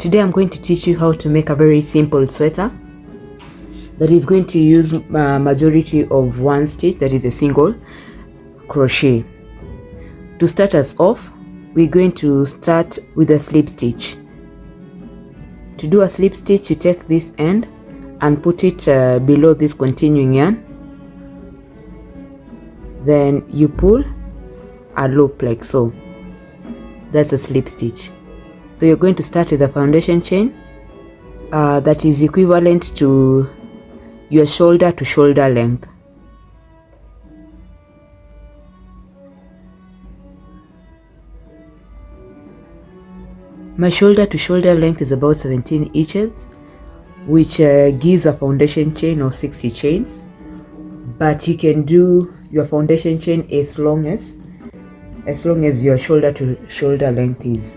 Today I'm going to teach you how to make a very simple sweater that is going to use majority of one stitch, that is a single crochet. To start us off, we're going to start with a slip stitch. To do a slip stitch, you take this end and put it below this continuing yarn. Then you pull a loop like so. That's a slip stitch. So you're going to start with a foundation chain that is equivalent to your shoulder to shoulder length. My shoulder to shoulder length is about 17 inches, which gives a foundation chain of 60 chains, but you can do your foundation chain as long as your shoulder to shoulder length is.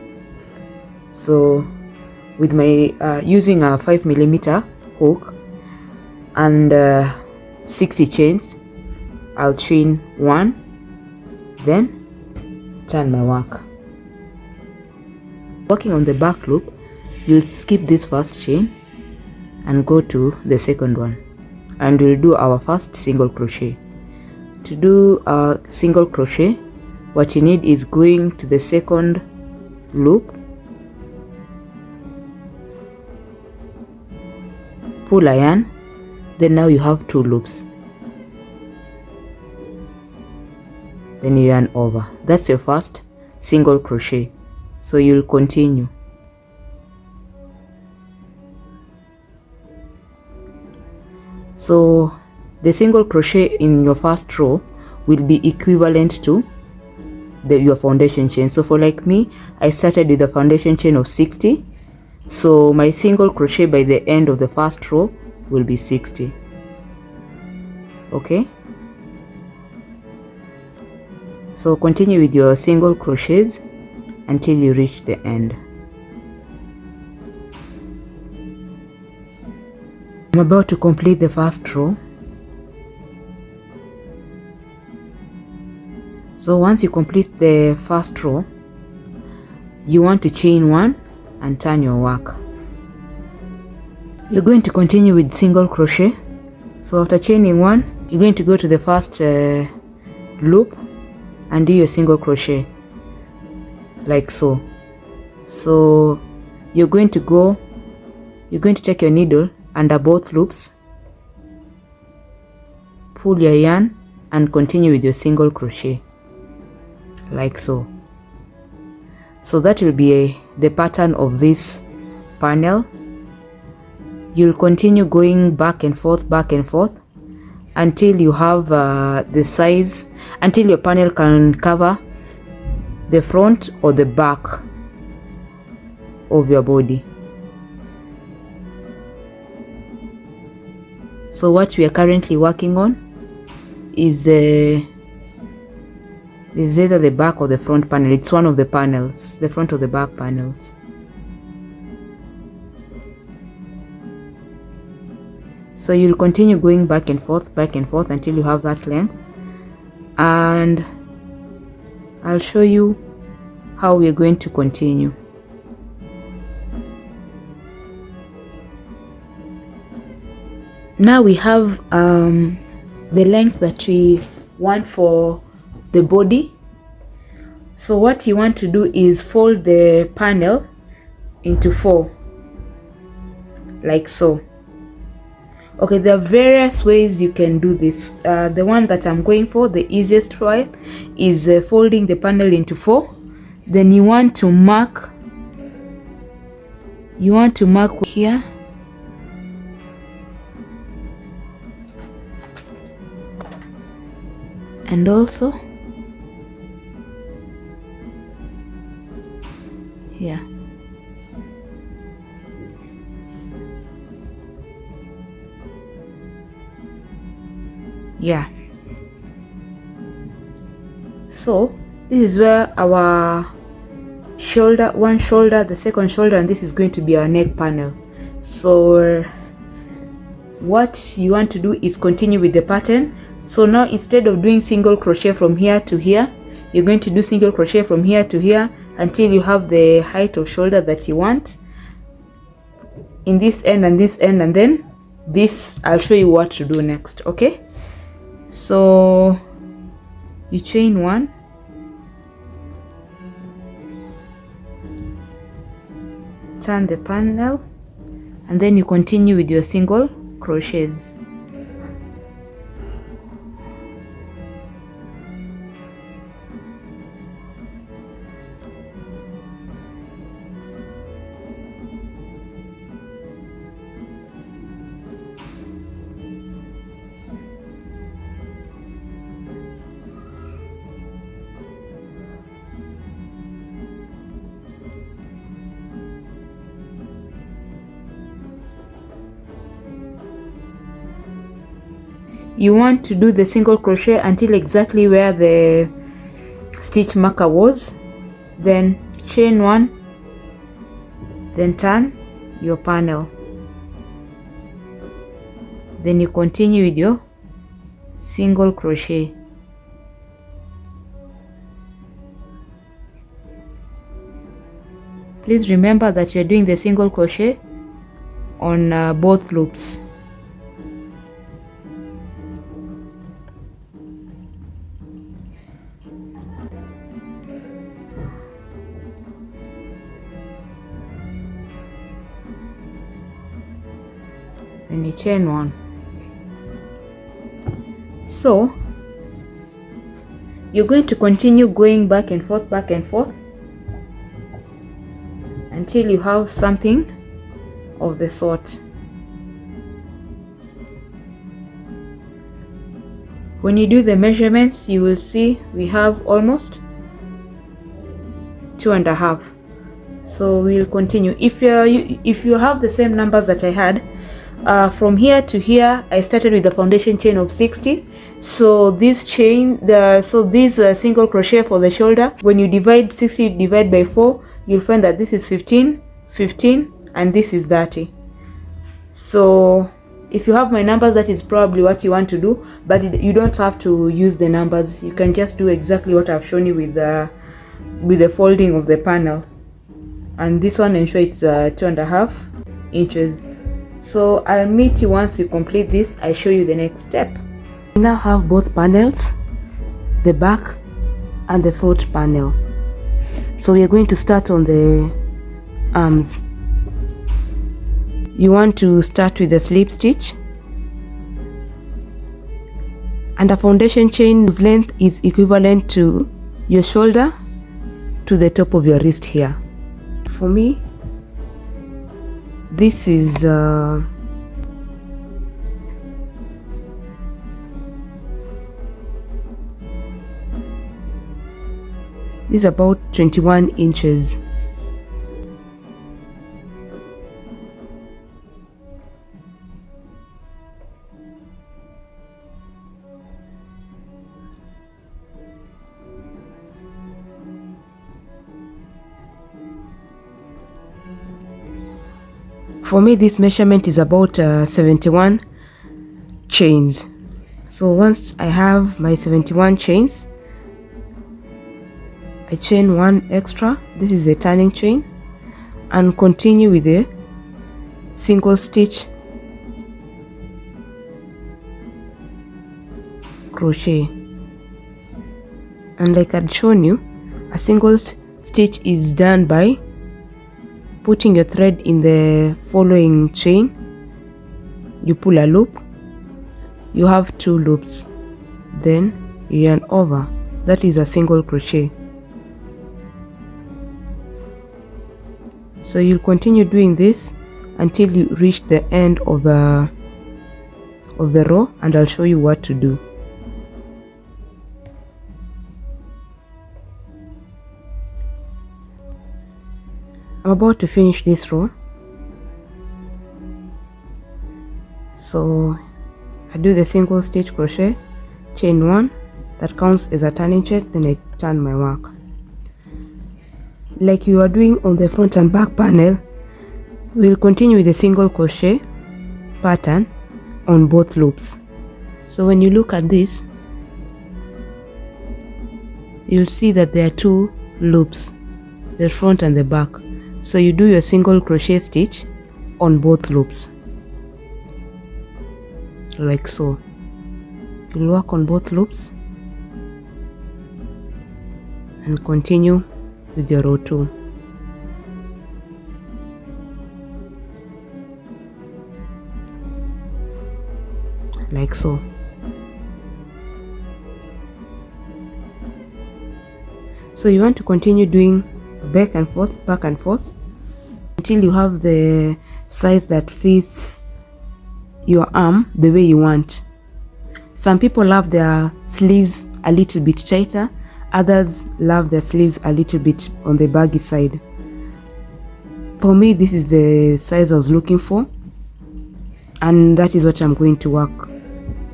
So with my using a 5mm hook and 60 chains, I'll chain 1, then turn my work. Working on the back loop, you'll skip this first chain and go to the second one, and we'll do our first single crochet. To do a single crochet, what you need is going to the second loop, pull a yarn, then now you have 2 loops, then you yarn over. That's your first single crochet. So you'll continue. So the single crochet in your first row will be equivalent to your foundation chain. So for like me, I started with a foundation chain of 60. So my single crochet by the end of the first row will be 60. Okay? So continue with your single crochets until you reach the end. I'm about to complete the first row. So once you complete the first row, you want to chain 1 and turn your work. You're going to continue with single crochet. So after chaining 1, you're going to go to the first loop and do your single crochet like so. So you're going to take your needle under both loops, pull your yarn and continue with your single crochet like so. So that will be the pattern of this panel. You'll continue going back and forth until you have the size, until your panel can cover the front or the back of your body. So what we are currently working on is either the back or the front panel. It's one of the panels, the front or the back panels. So you'll continue going back and forth until you have that length, and I'll show you how we're going to continue. Now we have the length that we want for the body. So what you want to do is fold the panel into 4 like so. Okay, there are various ways you can do this. The one that I'm going for, the easiest way, is folding the panel into 4. Then you want to mark here. And also here. Yeah. So this is where our one shoulder, the second shoulder, and this is going to be our neck panel. So what you want to do is continue with the pattern. So now instead of doing single crochet from here to here, you're going to do single crochet from here to here until you have the height of shoulder that you want. in this end and this end, and then this I'll show you what to do next. Okay, so you chain 1, turn the panel, and then you continue with your single crochets. You want to do the single crochet until exactly where the stitch marker was, then chain 1, then turn your panel, then you continue with your single crochet. Please remember that you're doing the single crochet on both loops. Then you chain 1. So you're going to continue going back and forth until you have something of the sort. When you do the measurements, you will see we have almost 2.5. So we'll continue. If you have the same numbers that I had, from here to here, I started with the foundation chain of 60. So this chain, this single crochet for the shoulder, when you divide 60 divide by 4, you'll find that this is 15, 15, and this is 30. So if you have my numbers, that is probably what you want to do, but you don't have to use the numbers. You can just do exactly what I've shown you with the folding of the panel. And this one ensure it's 2.5 inches. So I'll meet you once you complete this. I show you the next step. We now have both panels, the back and the front panel. So we are going to start on the arms. You want to start with the slip stitch, and a foundation chain whose length is equivalent to your shoulder to the top of your wrist here. For me, this is about 21 inches. For me, this measurement is about 71 chains. So once I have my 71 chains, I chain 1 extra. This is a turning chain, and continue with a single stitch crochet. And like I'd shown you, a single stitch is done by putting your thread in the following chain. You pull a loop, you have 2 loops, then you yarn over. That is a single crochet. So you'll continue doing this until you reach the end of the row, and I'll show you what to do. I'm about to finish this row. So I do the single stitch crochet, chain 1, that counts as a turning chain, then I turn my work. Like you are doing on the front and back panel, we'll continue with the single crochet pattern on both loops. So when you look at this, you'll see that there are 2 loops, the front and the back. So you do your single crochet stitch on both loops, like so. You'll work on both loops and continue with your row 2. Like so. So you want to continue doing back and forth until you have the size that fits your arm the way you want. Some people love their sleeves a little bit tighter, others love their sleeves a little bit on the baggy side. For me, this is the size I was looking for, and that is what I'm going to work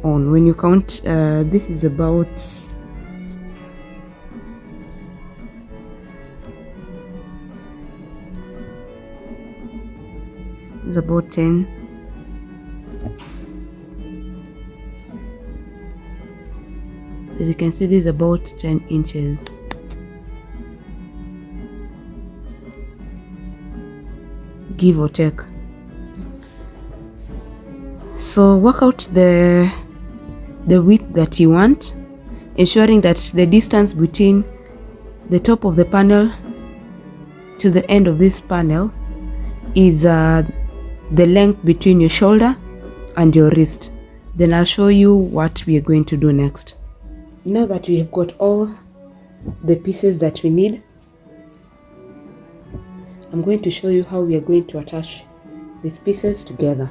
on. When you count, this is about it's about 10. As you can see, this is about 10 inches. Give or take. So work out the width that you want, ensuring that the distance between the top of the panel to the end of this panel is the length between your shoulder and your wrist. Then I'll show you what we are going to do next. Now that we have got all the pieces that we need, I'm going to show you how we are going to attach these pieces together.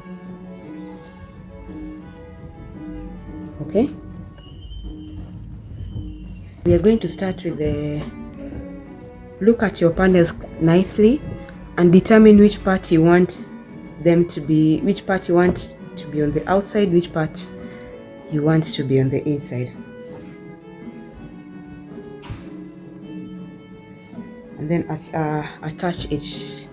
Okay? We are going to start with look at your panels nicely and determine which part you want which part you want to be on the outside, which part you want to be on the inside. And then attach it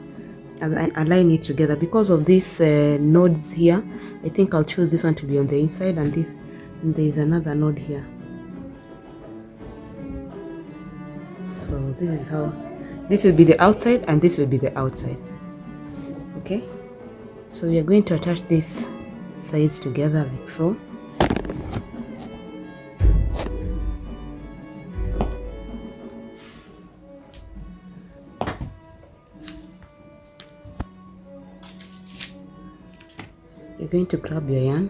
and align it together. Because of these nodes here, I think I'll choose this one to be on the inside, and there is another node here. So this is how this will be the outside and this will be the outside. Okay, so we are going to attach these sides together like so. You're going to grab your yarn,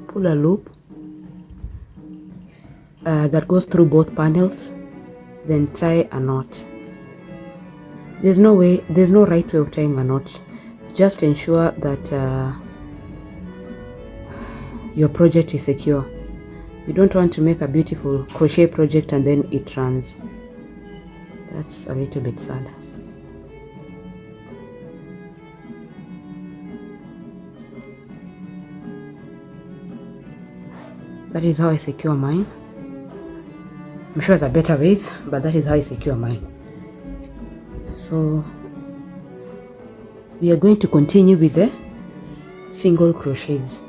pull a loop that goes through both panels, then tie a knot. There's no right way of tying a knot. Just ensure that your project is secure. You don't want to make a beautiful crochet project and then it runs. That's a little bit sad. That is how I secure mine. I'm sure there are better ways, but that is how I secure mine. So we are going to continue with the single crochets.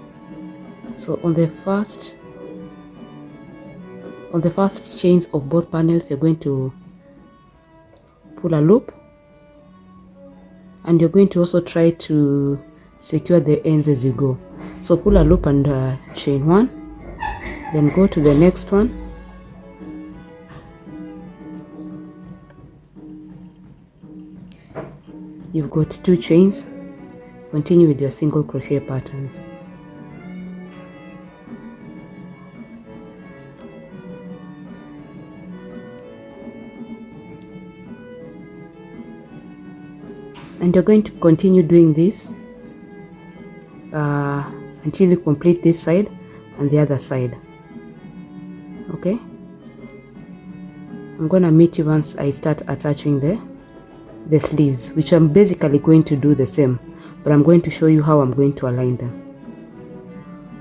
So on the first chains of both panels, you're going to pull a loop, and you're going to also try to secure the ends as you go. So pull a loop and chain one, then go to the next one, you've got 2 chains. Continue with your single crochet patterns. And you're going to continue doing this until you complete this side and the other side. Okay, I'm gonna meet you once I start attaching the sleeves, which I'm basically going to do the same, but I'm going to show you how I'm going to align them.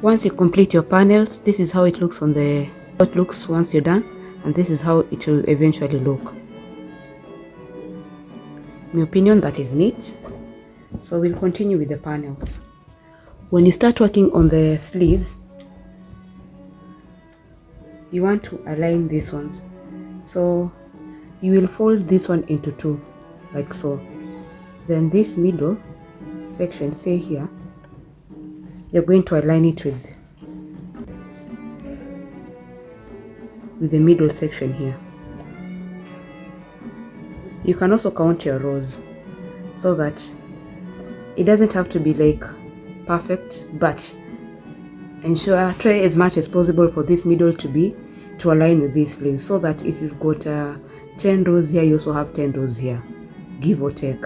Once you complete your panels, this is how it looks once you're done, and this is how it will eventually look. In my opinion, that is neat. So we'll continue with the panels. When you start working on the sleeves, you want to align these ones. So you will fold this one into two, like so. Then this middle section, say here, you're going to align it with the middle section here. You can also count your rows so that it doesn't have to be like perfect, but try as much as possible for this middle to align with these sleeves, so that if you've got 10 rows here, you also have 10 rows here, give or take.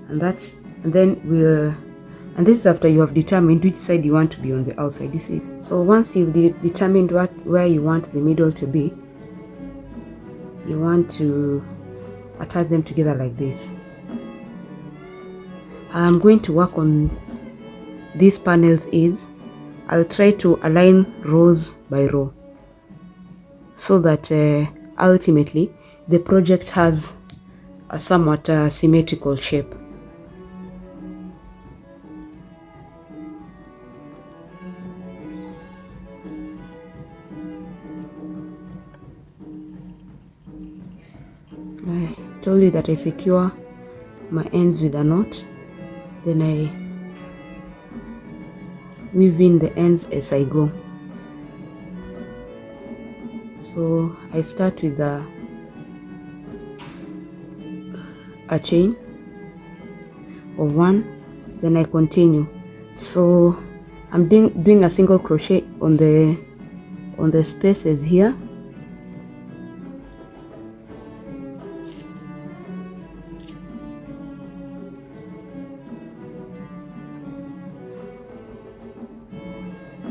And this is after you have determined which side you want to be on the outside, you see. So once you've determined where you want the middle to be, you want to attach them together like this. I'm going to work on these panels is I'll try to align rows by row, so that ultimately the project has a somewhat symmetrical shape. I told you that I secure my ends with a knot, then I weave in the ends as I go. So I start with a chain of 1, then I continue. So I'm doing a single crochet on the spaces here,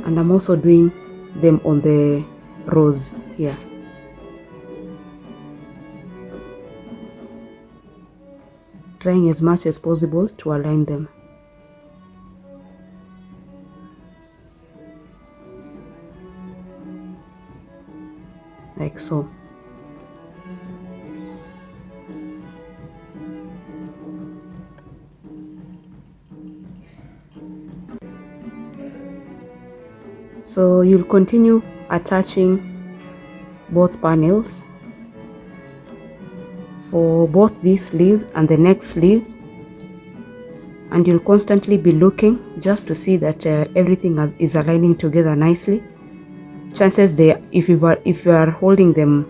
and I'm also doing them on the rows here. Trying as much as possible to align them. Like so. So you'll continue attaching both panels for both these sleeves and the next sleeve, and you'll constantly be looking just to see that everything is aligning together nicely. Chances there, if you are holding them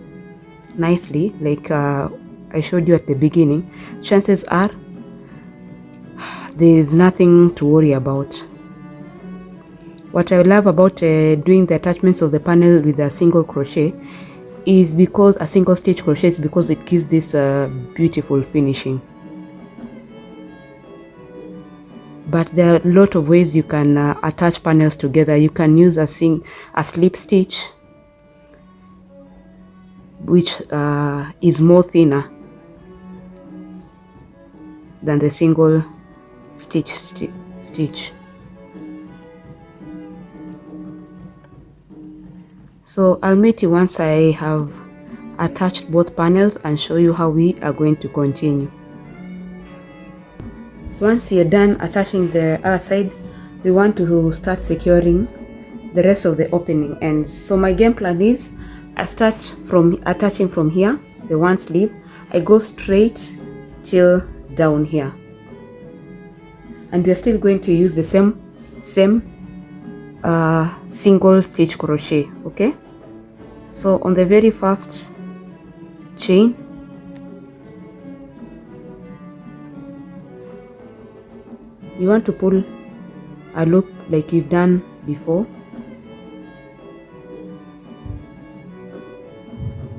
nicely, like I showed you at the beginning, chances are there's nothing to worry about. What I love about doing the attachments of the panel with a single crochet is because a single stitch crochet is because it gives this beautiful finishing. But there are a lot of ways you can attach panels together. You can use a slip stitch, which is more thinner than the single stitch. So I'll meet you once I have attached both panels and show you how we are going to continue. Once you're done attaching the other side, we want to start securing the rest of the opening ends. So my game plan is I start from attaching from here, the one sleeve, I go straight till down here, and we're still going to use the same single stitch crochet. Okay, so on the very first chain, you want to pull a loop like you've done before.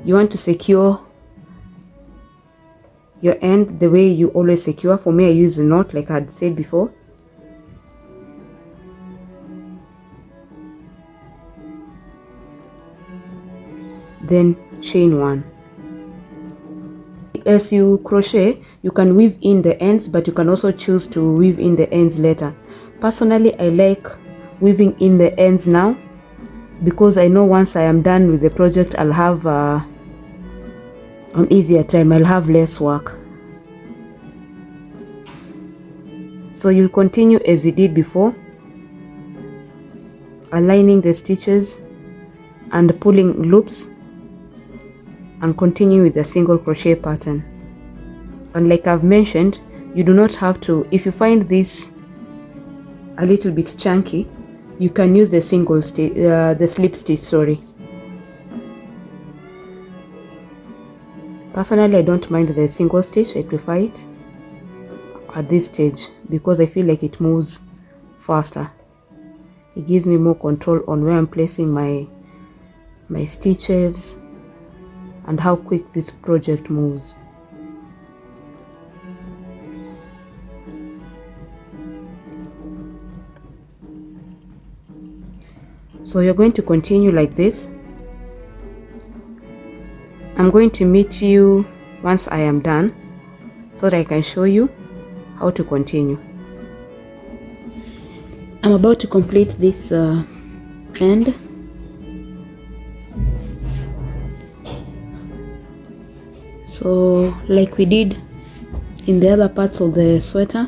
You want to secure your end the way you always secure. For me, I use a knot like I had said before. Then chain 1. As you crochet, you can weave in the ends, but you can also choose to weave in the ends later. Personally, I like weaving in the ends now, because I know once I am done with the project, I'll have an easier time. I'll have less work. So you'll continue as we did before, aligning the stitches and pulling loops and continue with the single crochet pattern. And like I've mentioned, you do not have to, if you find this a little bit chunky, you can use the the slip stitch, sorry. Personally, I don't mind the single stitch. I prefer it at this stage because I feel like it moves faster. It gives me more control on where I'm placing my stitches and how quick this project moves. So you're going to continue like this. I'm going to meet you once I am done so that I can show you how to continue. I'm about to complete this end. So like we did in the other parts of the sweater,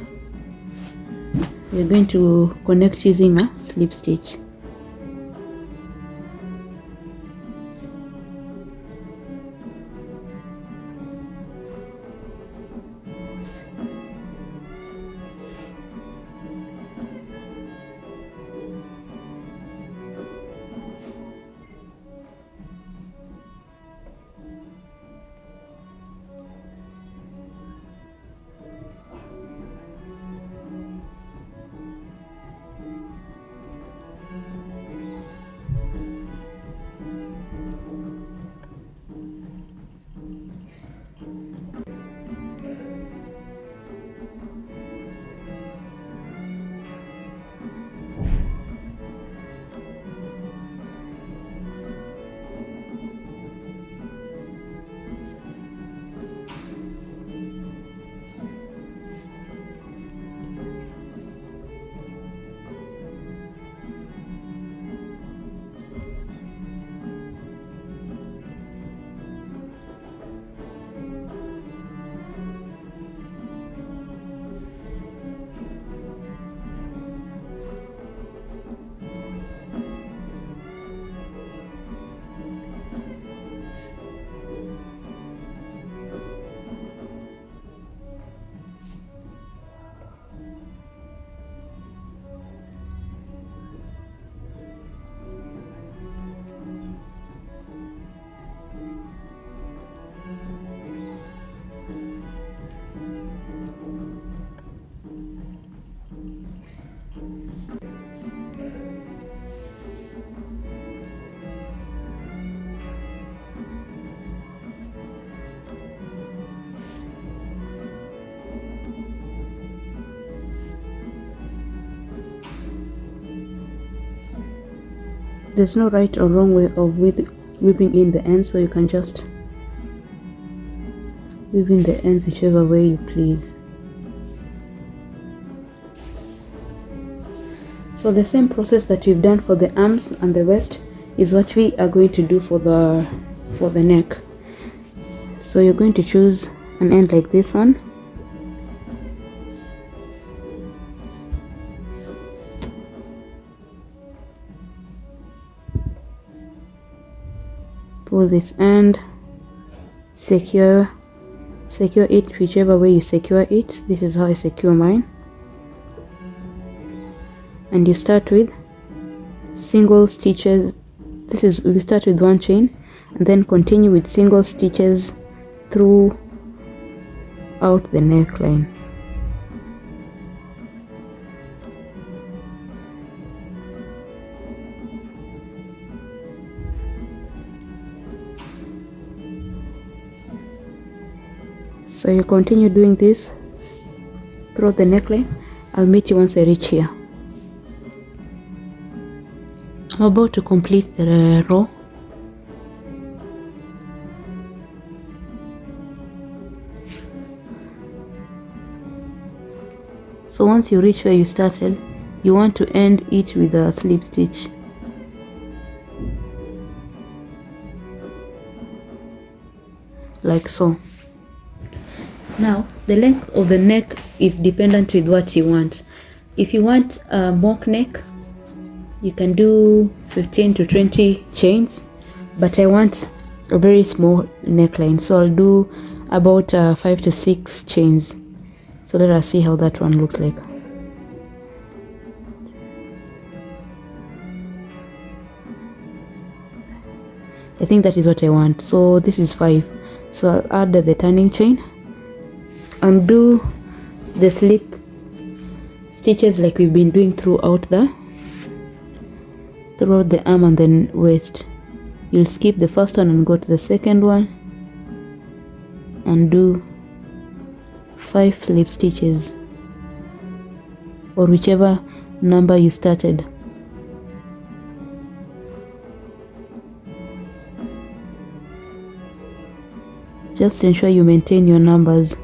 we're going to connect using a slip stitch. There's no right or wrong way of weaving in the ends, so you can just weave in the ends whichever way you please. So the same process that we've done for the arms and the waist is what we are going to do for the neck. So you're going to choose an end like this one. Pull this end, secure it whichever way you secure it. This is how I secure mine. And you start with single stitches. We start with one chain and then continue with single stitches throughout the neckline. So you continue doing this throughout the neckline. I'll meet you once I reach here. I'm about to complete the row. So once you reach where you started, you want to end it with a slip stitch. Like so. Now, the length of the neck is dependent with what you want. If you want a mock neck, you can do 15 to 20 chains. but I want a very small neckline, so I'll do about 5 to 6 chains. So let us see how that one looks like. I think that is what I want, so this is 5. So I'll add the turning chain and do the slip stitches like we've been doing throughout the arm and then waist. You'll skip the first one and go to the second one and do 5 slip stitches, or whichever number you started. Just ensure you maintain your numbers.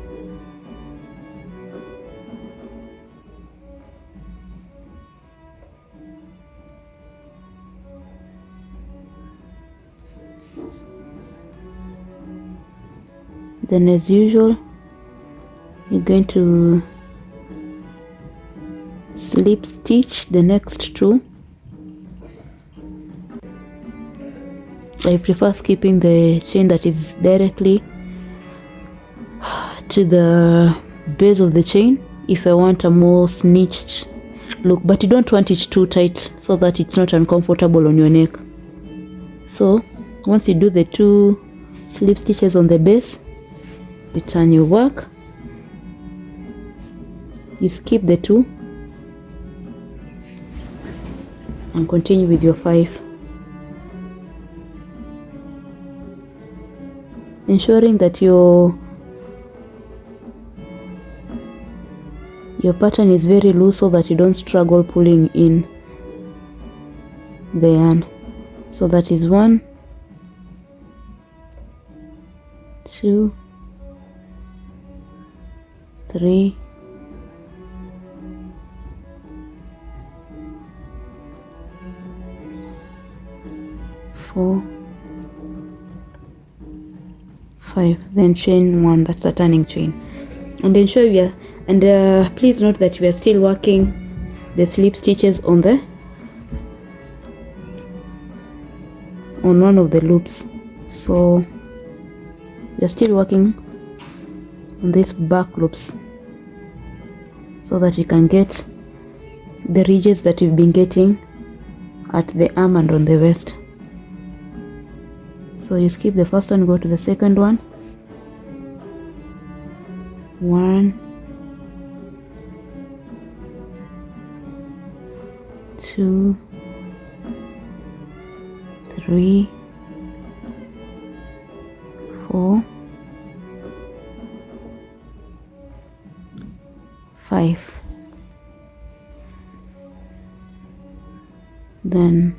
Then as usual, you're going to slip stitch the next 2. I prefer skipping the chain that is directly to the base of the chain if I want a more snitched look, but you don't want it too tight so that it's not uncomfortable on your neck. So once you do the 2 slip stitches on the base, you turn your work, you skip the 2 and continue with your 5, ensuring that your pattern is very loose so that you don't struggle pulling in the yarn. So that is 1, 2, 3, 4, 5. Then chain 1, that's a turning chain. And ensure we are, and please note that we are still working the slip stitches on one of the loops. So we are still working on these back loops so that you can get the ridges that you've been getting at the arm and on the waist. So you skip the first one, go to the second one. 1, 2, 3, 4, 5. Then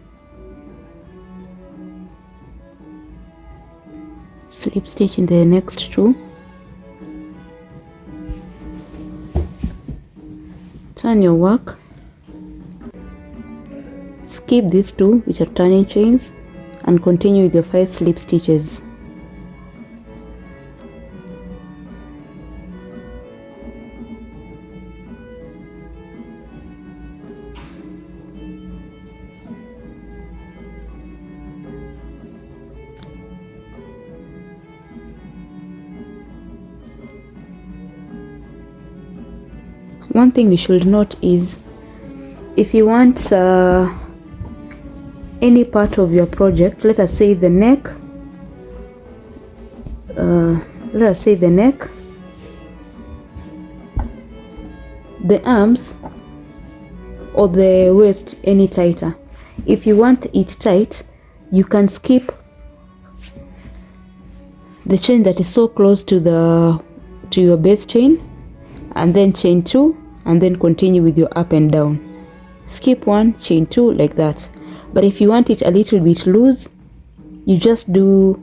slip stitch in the next 2, turn your work, skip these 2 which are turning chains and continue with your 5 slip stitches. One thing you should note is if you want any part of your project, let us say the neck, the arms or the waist any tighter. If you want it tight, you can skip the chain that is so close to your base chain and then chain 2 and then continue with your up and down. Skip 1, chain 2 like that. But if you want it a little bit loose, you just do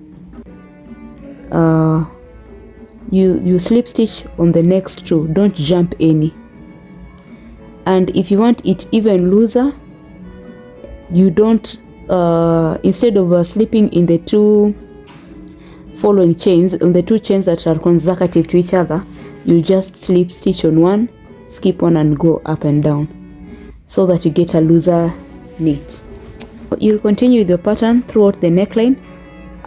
you slip stitch on the next 2, don't jump any. And if you want it even looser, you don't instead of slipping in the 2 following chains, on the 2 chains that are consecutive to each other, you just slip stitch on 1, skip 1 and go up and down so that you get a looser knit. You'll continue with your pattern throughout the neckline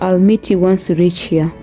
I'll meet you once you reach here.